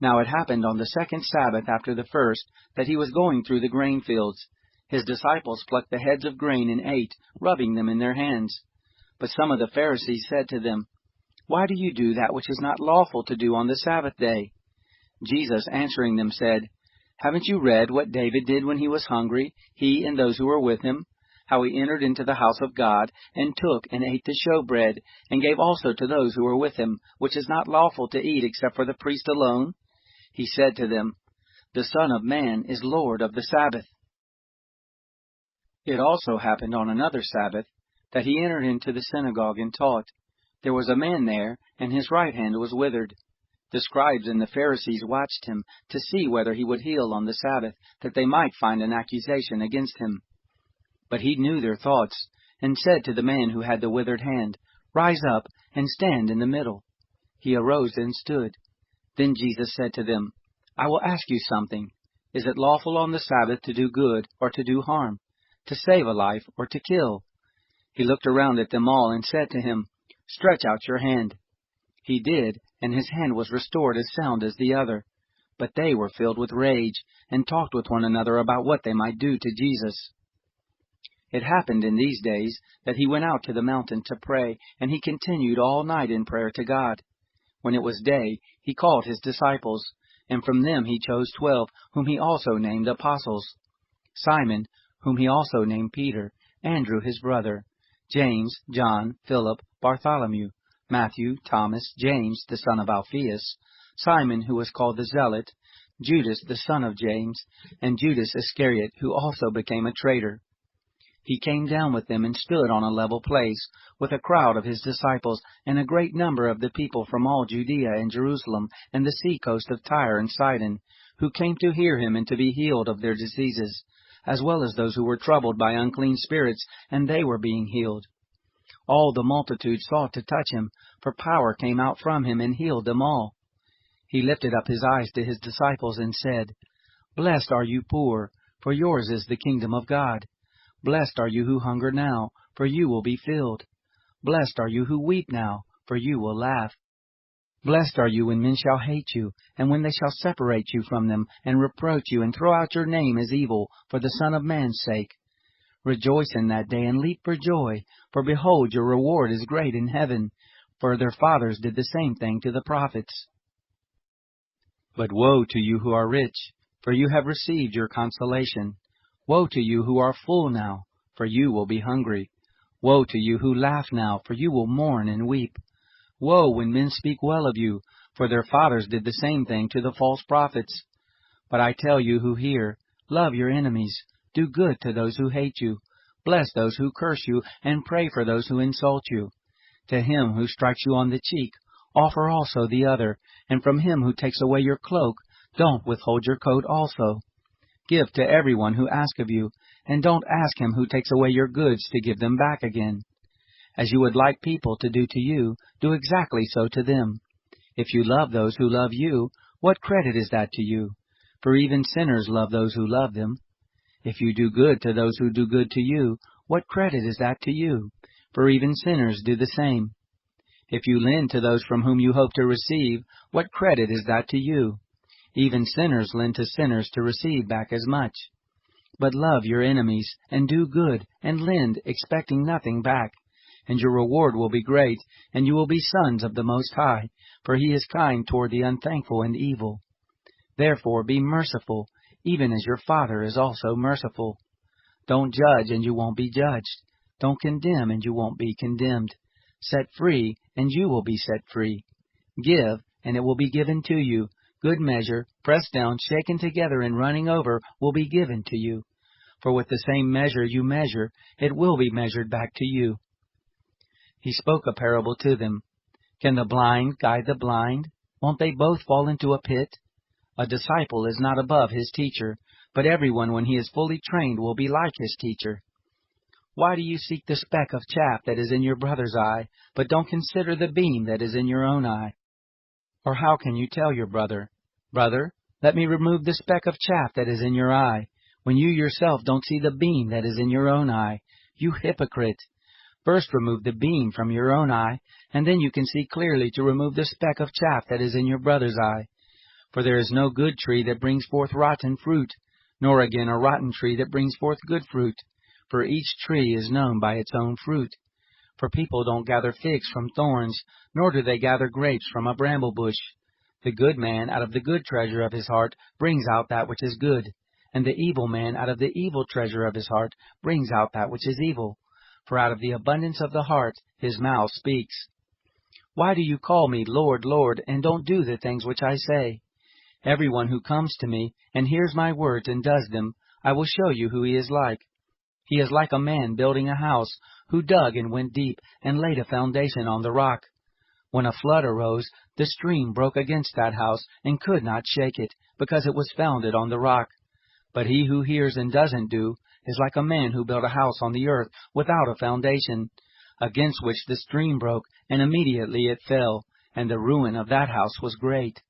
Now it happened on the second Sabbath after the first, that he was going through the grain fields. His disciples plucked the heads of grain and ate, rubbing them in their hands. But some of the Pharisees said to them, "Why do you do that which is not lawful to do on the Sabbath day?" Jesus answering them said, "Haven't you read what David did when he was hungry, he and those who were with him? How he entered into the house of God, and took and ate the showbread, and gave also to those who were with him, which is not lawful to eat except for the priest alone? He said to them, The Son of Man is Lord of the Sabbath." It also happened on another Sabbath, that he entered into the synagogue and taught. There was a man there, and his right hand was withered. The scribes and the Pharisees watched him to see whether he would heal on the Sabbath, that they might find an accusation against him. But he knew their thoughts, and said to the man who had the withered hand, "Rise up, and stand in the middle." He arose and stood. Then Jesus said to them, "I will ask you something. Is it lawful on the Sabbath to do good or to do harm, to save a life or to kill?" He looked around at them all and said to him, "Stretch out your hand." He did, and his hand was restored as sound as the other. But they were filled with rage, and talked with one another about what they might do to Jesus. It happened in these days that he went out to the mountain to pray, and he continued all night in prayer to God. When it was day, he called his disciples, and from them he chose 12, whom he also named apostles: Simon, whom he also named Peter, Andrew his brother, James, John, Philip, Bartholomew, Matthew, Thomas, James the son of Alphaeus, Simon who was called the Zealot, Judas the son of James, and Judas Iscariot, who also became a traitor. He came down with them and stood on a level place, with a crowd of his disciples, and a great number of the people from all Judea and Jerusalem, and the sea coast of Tyre and Sidon, who came to hear him and to be healed of their diseases, as well as those who were troubled by unclean spirits, and they were being healed. All the multitude sought to touch him, for power came out from him and healed them all. He lifted up his eyes to his disciples and said, "Blessed are you poor, for yours is the kingdom of God. Blessed are you who hunger now, for you will be filled. Blessed are you who weep now, for you will laugh. Blessed are you when men shall hate you, and when they shall separate you from them, and reproach you, and throw out your name as evil, for the Son of Man's sake. Rejoice in that day, and leap for joy, for behold, your reward is great in heaven, for their fathers did the same thing to the prophets. But woe to you who are rich, for you have received your consolation. Woe to you who are full now, for you will be hungry. Woe to you who laugh now, for you will mourn and weep. Woe when men speak well of you, for their fathers did the same thing to the false prophets. But I tell you who hear, love your enemies, do good to those who hate you, bless those who curse you, and pray for those who insult you. To him who strikes you on the cheek, offer also the other, and from him who takes away your cloak, don't withhold your coat also. Give to everyone who asks of you, and don't ask him who takes away your goods to give them back again. As you would like people to do to you, do exactly so to them. If you love those who love you, what credit is that to you? For even sinners love those who love them. If you do good to those who do good to you, what credit is that to you? For even sinners do the same. If you lend to those from whom you hope to receive, what credit is that to you? Even sinners lend to sinners to receive back as much. But love your enemies, and do good, and lend, expecting nothing back. And your reward will be great, and you will be sons of the Most High, for He is kind toward the unthankful and evil. Therefore be merciful, even as your Father is also merciful. Don't judge, and you won't be judged. Don't condemn, and you won't be condemned. Set free, and you will be set free. Give, and it will be given to you. Good measure, pressed down, shaken together, and running over, will be given to you. For with the same measure you measure, it will be measured back to you. He spoke a parable to them. Can the blind guide the blind? Won't they both fall into a pit? A disciple is not above his teacher, but everyone when he is fully trained will be like his teacher. Why do you seek the speck of chaff that is in your brother's eye, but don't consider the beam that is in your own eye? Or how can you tell your brother, Brother, let me remove the speck of chaff that is in your eye, when you yourself don't see the beam that is in your own eye? You hypocrite! First remove the beam from your own eye, and then you can see clearly to remove the speck of chaff that is in your brother's eye. For there is no good tree that brings forth rotten fruit, nor again a rotten tree that brings forth good fruit. For each tree is known by its own fruit. For people don't gather figs from thorns, nor do they gather grapes from a bramble bush. The good man out of the good treasure of his heart brings out that which is good, and the evil man out of the evil treasure of his heart brings out that which is evil. For out of the abundance of the heart his mouth speaks. Why do you call me Lord, Lord, and don't do the things which I say? Everyone who comes to me and hears my words and does them, I will show you who he is like. He is like a man building a house, who dug and went deep and laid a foundation on the rock. When a flood arose, the stream broke against that house and could not shake it, because it was founded on the rock. But he who hears and doesn't do is like a man who built a house on the earth without a foundation, against which the stream broke, and immediately it fell, and the ruin of that house was great.